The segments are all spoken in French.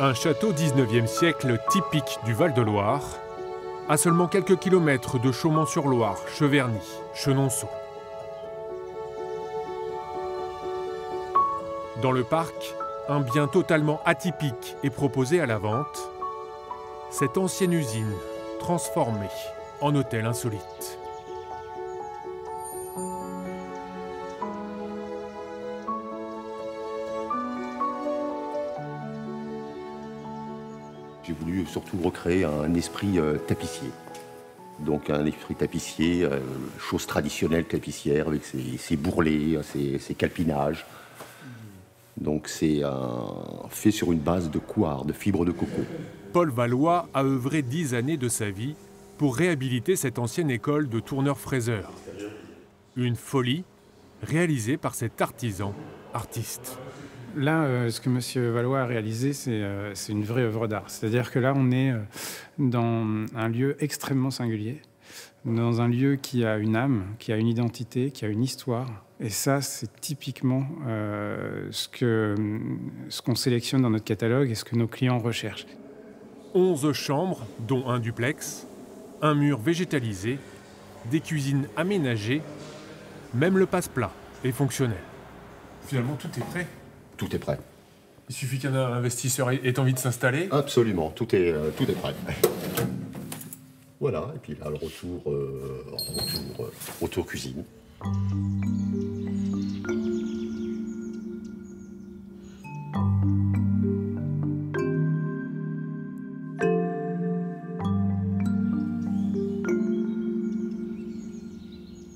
Un château 19e siècle typique du Val-de-Loire, à seulement quelques kilomètres de Chaumont-sur-Loire, Cheverny, Chenonceau. Dans le parc, un bien totalement atypique est proposé à la vente. Cette ancienne usine, transformée en hôtel insolite. J'ai voulu surtout recréer un esprit tapissier. Donc un esprit tapissier, chose traditionnelle tapissière, avec ses bourrelets, ses calpinages. Donc c'est fait sur une base de couard, de fibres de coco. Paul Valois a œuvré 10 années de sa vie pour réhabiliter cette ancienne école de tourneurs-fraiseurs. Une folie réalisée par cet artisan artiste. Là, ce que M. Valois a réalisé, c'est une vraie œuvre d'art. C'est-à-dire que là, on est dans un lieu extrêmement singulier, dans un lieu qui a une âme, qui a une identité, qui a une histoire. Et ça, c'est typiquement ce qu'on sélectionne dans notre catalogue et ce que nos clients recherchent. 11 chambres, dont un duplex, un mur végétalisé, des cuisines aménagées, même le passe-plat est fonctionnel. Finalement, tout est prêt. Tout est prêt. Il suffit qu'un investisseur ait envie de s'installer. Absolument, tout est prêt. Voilà, et puis là, le retour cuisine.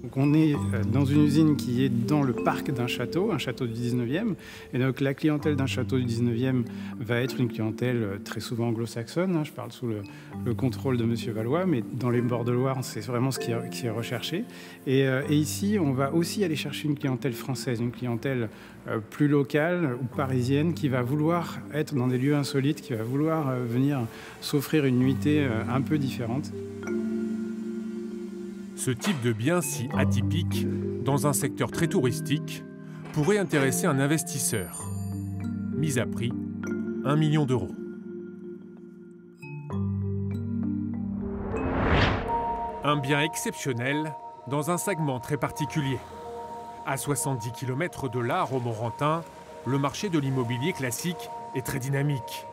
Donc on est dans une usine qui est dans le parc d'un château, un château du 19e. Et donc la clientèle d'un château du 19e va être une clientèle très souvent anglo-saxonne. Je parle sous le contrôle de M. Valois, mais dans les bords de Loire, c'est vraiment ce qui est recherché. Et ici, on va aussi aller chercher une clientèle française, une clientèle plus locale ou parisienne qui va vouloir être dans des lieux insolites, qui va vouloir venir s'offrir une nuitée un peu différente. Ce type de bien si atypique, dans un secteur très touristique, pourrait intéresser un investisseur. Mise à prix, 1 million d'euros. Un bien exceptionnel dans un segment très particulier. À 70 km de là, à Romorantin, le marché de l'immobilier classique est très dynamique.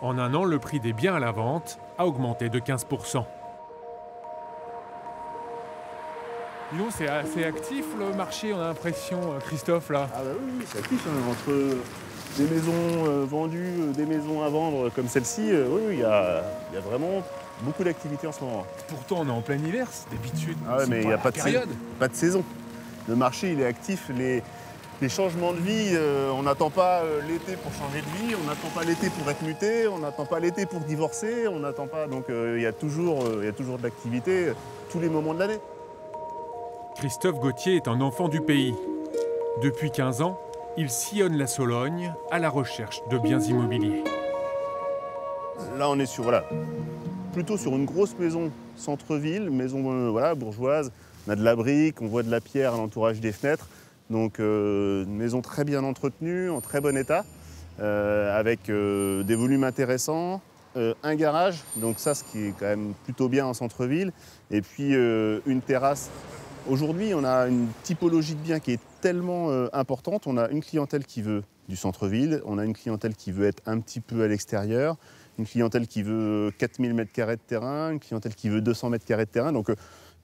En un an, le prix des biens à la vente a augmenté de 15%. Disons, c'est assez actif le marché, on a l'impression, Christophe, là. Ah bah oui, c'est actif, hein. Entre des maisons vendues, des maisons à vendre comme celle-ci, oui, il y a vraiment beaucoup d'activité en ce moment. Pourtant, on est en plein hiver, d'habitude. Ah ouais, mais il n'y a pas de saison. Le marché, il est actif. Les changements de vie, on n'attend pas l'été pour changer de vie, on n'attend pas l'été pour être muté, on n'attend pas l'été pour divorcer, on n'attend pas... Donc il y a toujours de l'activité tous les moments de l'année. Christophe Gauthier est un enfant du pays. Depuis 15 ans, il sillonne la Sologne à la recherche de biens immobiliers. Là, on est plutôt sur une grosse maison centre-ville, maison bourgeoise. On a de la brique, on voit de la pierre à l'entourage des fenêtres. Donc une maison très bien entretenue, en très bon état, avec des volumes intéressants, un garage, donc ça, ce qui est quand même plutôt bien en centre-ville, et puis une terrasse. Aujourd'hui, on a une typologie de biens qui est tellement importante. On a une clientèle qui veut du centre-ville, on a une clientèle qui veut être un petit peu à l'extérieur, une clientèle qui veut 4000 m² de terrain, une clientèle qui veut 200 m² de terrain. Donc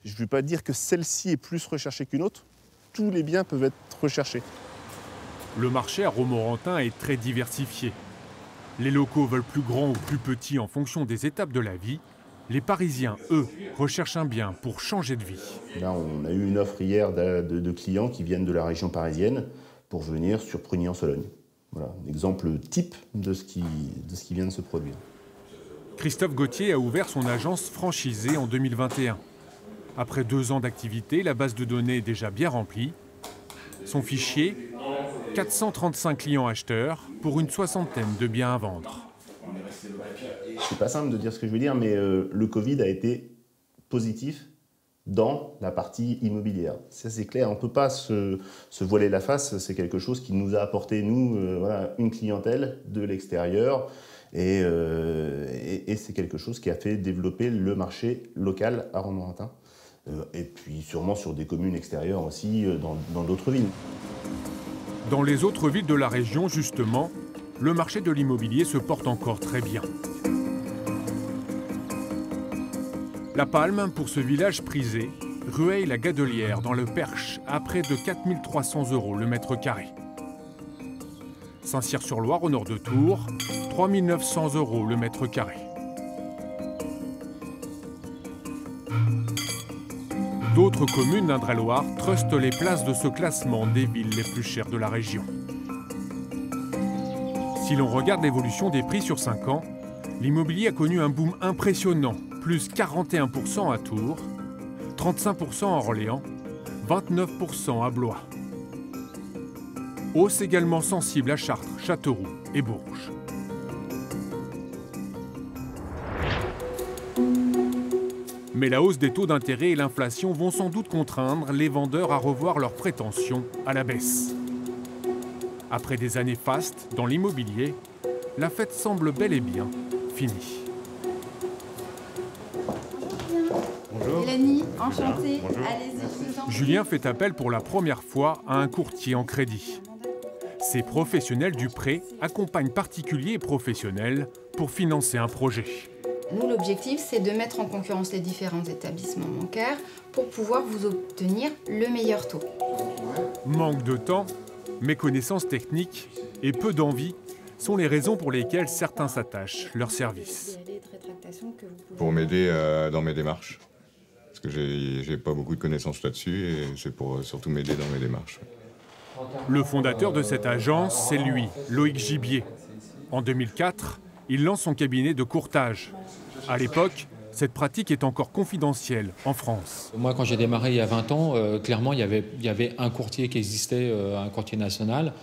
je ne vais pas dire que celle-ci est plus recherchée qu'une autre. Tous les biens peuvent être recherchés. Le marché à Romorantin est très diversifié. Les locaux veulent plus grands ou plus petits en fonction des étapes de la vie. Les Parisiens, eux, recherchent un bien pour changer de vie. Là, on a eu une offre hier de clients qui viennent de la région parisienne pour venir sur Prunier-en-Sologne. Voilà, un exemple type de ce qui vient de se produire. Christophe Gauthier a ouvert son agence franchisée en 2021. Après 2 ans d'activité, la base de données est déjà bien remplie. Son fichier, 435 clients acheteurs pour une 60aine de biens à vendre. C'est pas simple de dire ce que je veux dire, mais le Covid a été positif dans la partie immobilière. Ça, c'est clair, on ne peut pas se voiler la face. C'est quelque chose qui nous a apporté, nous, une clientèle de l'extérieur Et c'est quelque chose qui a fait développer le marché local à Romorantin. Et puis sûrement sur des communes extérieures aussi, dans d'autres villes. Dans les autres villes de la région, justement, le marché de l'immobilier se porte encore très bien. La palme pour ce village prisé, Rueil-la-Gadelière dans le Perche, à près de 4 300 € le mètre carré. Saint-Cyr-sur-Loire au nord de Tours, 3 900 € le mètre carré. D'autres communes d'Indre-et-Loire trustent les places de ce classement des villes les plus chères de la région. Si l'on regarde l'évolution des prix sur 5 ans, l'immobilier a connu un boom impressionnant, plus 41% à Tours, 35% à Orléans, 29% à Blois. Hausse également sensible à Chartres, Châteauroux et Bourges. Mais la hausse des taux d'intérêt et l'inflation vont sans doute contraindre les vendeurs à revoir leurs prétentions à la baisse. Après des années fastes dans l'immobilier, la fête semble bel et bien finie. Bonjour. Mélanie, enchantée. Allez-y. Julien fait appel pour la première fois à un courtier en crédit. Ces professionnels du prêt accompagnent particuliers et professionnels pour financer un projet. Nous, l'objectif, c'est de mettre en concurrence les différents établissements bancaires pour pouvoir vous obtenir le meilleur taux. Manque de temps, méconnaissance technique et peu d'envie sont les raisons pour lesquelles certains s'attachent leurs services. Pour m'aider dans mes démarches. Parce que j'ai pas beaucoup de connaissances là-dessus et c'est pour surtout m'aider dans mes démarches. Le fondateur de cette agence, c'est lui, Loïc Gibier. En 2004, il lance son cabinet de courtage. À l'époque, cette pratique est encore confidentielle en France. Moi, quand j'ai démarré il y a 20 ans, clairement, il y avait un courtier qui existait, un courtier national,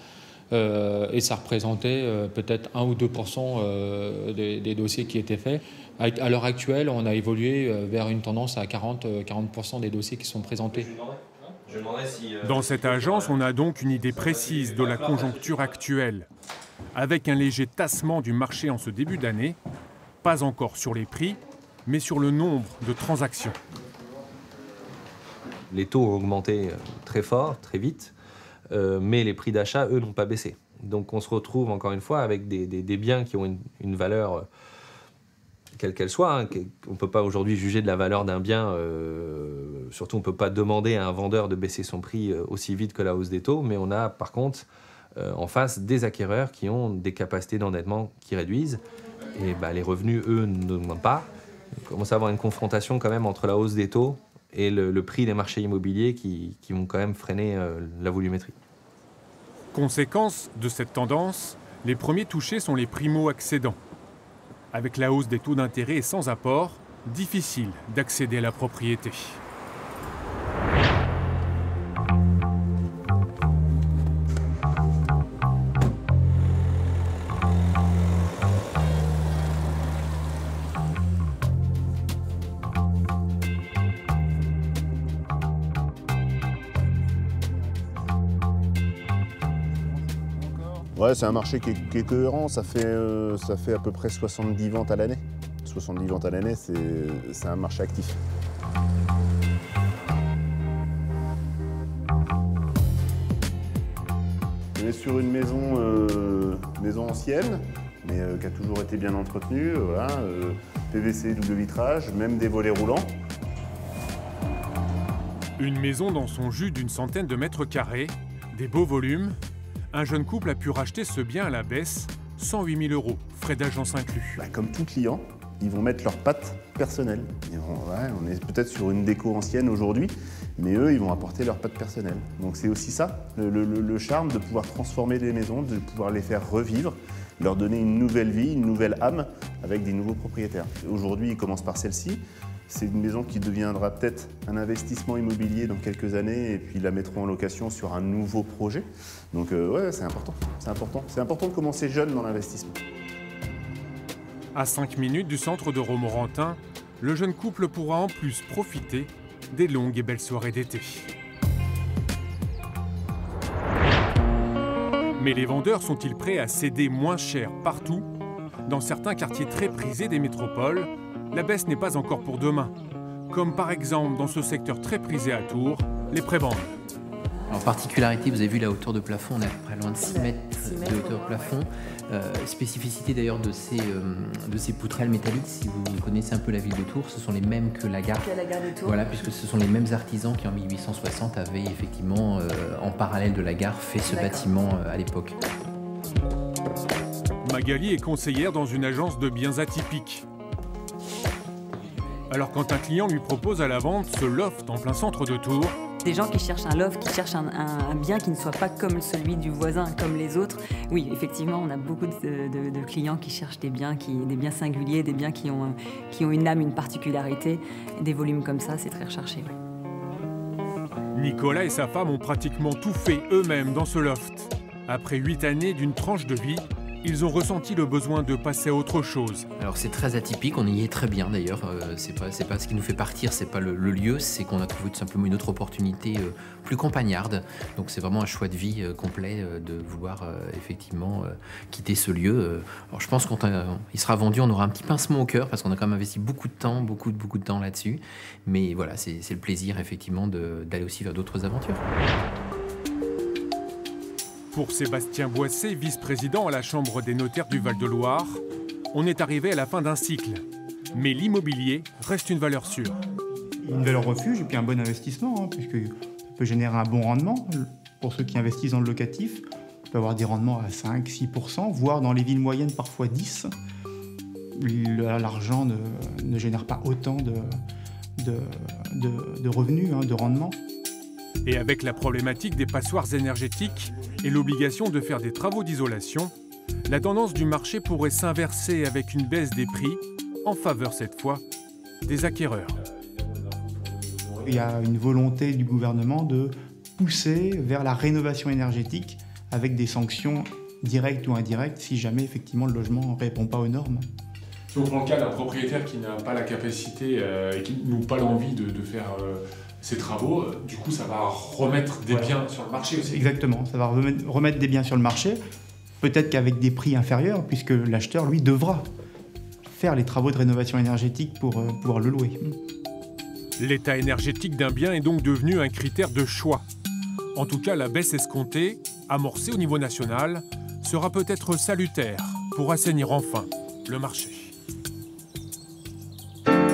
et ça représentait peut-être 1 ou 2% des dossiers qui étaient faits. À l'heure actuelle, on a évolué vers une tendance à 40% des dossiers qui sont présentés. Dans cette agence, on a donc une idée précise de la conjoncture actuelle, avec un léger tassement du marché en ce début d'année, pas encore sur les prix, mais sur le nombre de transactions. Les taux ont augmenté très fort, très vite, mais les prix d'achat, eux, n'ont pas baissé. Donc on se retrouve encore une fois avec des biens qui ont une valeur, quelle qu'elle soit. Hein. On ne peut pas aujourd'hui juger de la valeur d'un bien, surtout on ne peut pas demander à un vendeur de baisser son prix aussi vite que la hausse des taux, mais on a par contre en face des acquéreurs qui ont des capacités d'endettement qui réduisent, et les revenus, eux, n'augmentent pas. On commence à avoir une confrontation quand même entre la hausse des taux et le prix des marchés immobiliers qui vont quand même freiner la volumétrie. Conséquence de cette tendance, les premiers touchés sont les primo-accédants. Avec la hausse des taux d'intérêt et sans apport, difficile d'accéder à la propriété. Ouais, c'est un marché qui est cohérent, ça fait à peu près 70 ventes à l'année. 70 ventes à l'année, c'est un marché actif. On est sur une maison ancienne, mais qui a toujours été bien entretenue, voilà, PVC, double vitrage, même des volets roulants. Une maison dans son jus d'une centaine de mètres carrés, des beaux volumes. Un jeune couple a pu racheter ce bien à la baisse, 108 000 €, frais d'agence inclus. Comme tout client, ils vont mettre leurs pattes personnelles. On est peut-être sur une déco ancienne aujourd'hui, mais eux, ils vont apporter leurs pattes personnelles. Donc c'est aussi ça, le charme de pouvoir transformer les maisons, de pouvoir les faire revivre, leur donner une nouvelle vie, une nouvelle âme avec des nouveaux propriétaires. Aujourd'hui, ils commencent par celle-ci. C'est une maison qui deviendra peut-être un investissement immobilier dans quelques années et puis la mettront en location sur un nouveau projet. Donc ouais, c'est important, c'est important. C'est important de commencer jeune dans l'investissement. À 5 minutes du centre de Romorantin, le jeune couple pourra en plus profiter des longues et belles soirées d'été. Mais les vendeurs sont-ils prêts à céder moins cher partout, Dans certains quartiers très prisés des métropoles, la baisse n'est pas encore pour demain. Comme par exemple dans ce secteur très prisé à Tours, les prébendes. En particularité, vous avez vu la hauteur de plafond, on est à peu près loin de 6 mètres de hauteur de plafond. Spécificité d'ailleurs de ces poutrelles métalliques, si vous connaissez un peu la ville de Tours, ce sont les mêmes que la gare. De Tours. Voilà, puisque ce sont les mêmes artisans qui en 1860 avaient effectivement en parallèle de la gare fait ce bâtiment à l'époque. Magali est conseillère dans une agence de biens atypiques. Alors quand un client lui propose à la vente ce loft en plein centre de Tours, Des gens qui cherchent un loft, qui cherchent un bien qui ne soit pas comme celui du voisin, comme les autres. Oui, effectivement, on a beaucoup de clients qui cherchent des biens singuliers, des biens qui ont une âme, une particularité. Des volumes comme ça, c'est très recherché. Oui. Nicolas et sa femme ont pratiquement tout fait eux-mêmes dans ce loft. Après 8 années d'une tranche de vie, ils ont ressenti le besoin de passer à autre chose. Alors c'est très atypique, on y est très bien d'ailleurs, c'est pas ce qui nous fait partir, c'est pas le lieu, c'est qu'on a trouvé tout simplement une autre opportunité plus campagnarde. Donc c'est vraiment un choix de vie complet de vouloir effectivement quitter ce lieu. Alors je pense qu'il sera vendu, on aura un petit pincement au cœur parce qu'on a quand même investi beaucoup de temps, beaucoup de temps là-dessus. Mais voilà, c'est le plaisir effectivement d'aller aussi vers d'autres aventures. Pour Sébastien Boissé, vice-président à la Chambre des notaires du Val-de-Loire, on est arrivé à la fin d'un cycle. Mais l'immobilier reste une valeur sûre. Une valeur refuge et puis un bon investissement, hein, puisque ça peut générer un bon rendement. Pour ceux qui investissent dans le locatif, on peut avoir des rendements à 5-6%, voire dans les villes moyennes parfois 10%. L'argent ne génère pas autant de revenus, hein, de rendement. Et avec la problématique des passoires énergétiques et l'obligation de faire des travaux d'isolation, la tendance du marché pourrait s'inverser avec une baisse des prix, en faveur cette fois des acquéreurs. Il y a une volonté du gouvernement de pousser vers la rénovation énergétique avec des sanctions directes ou indirectes si jamais effectivement le logement ne répond pas aux normes. Si on prend le cas d'un propriétaire qui n'a pas la capacité et qui n'a pas l'envie de faire ces travaux, du coup ça va remettre des biens sur le marché aussi. Exactement, ça va remettre des biens sur le marché, peut-être qu'avec des prix inférieurs, puisque l'acheteur, lui, devra faire les travaux de rénovation énergétique pour pouvoir le louer. L'état énergétique d'un bien est donc devenu un critère de choix. En tout cas, la baisse escomptée, amorcée au niveau national, sera peut-être salutaire pour assainir enfin le marché.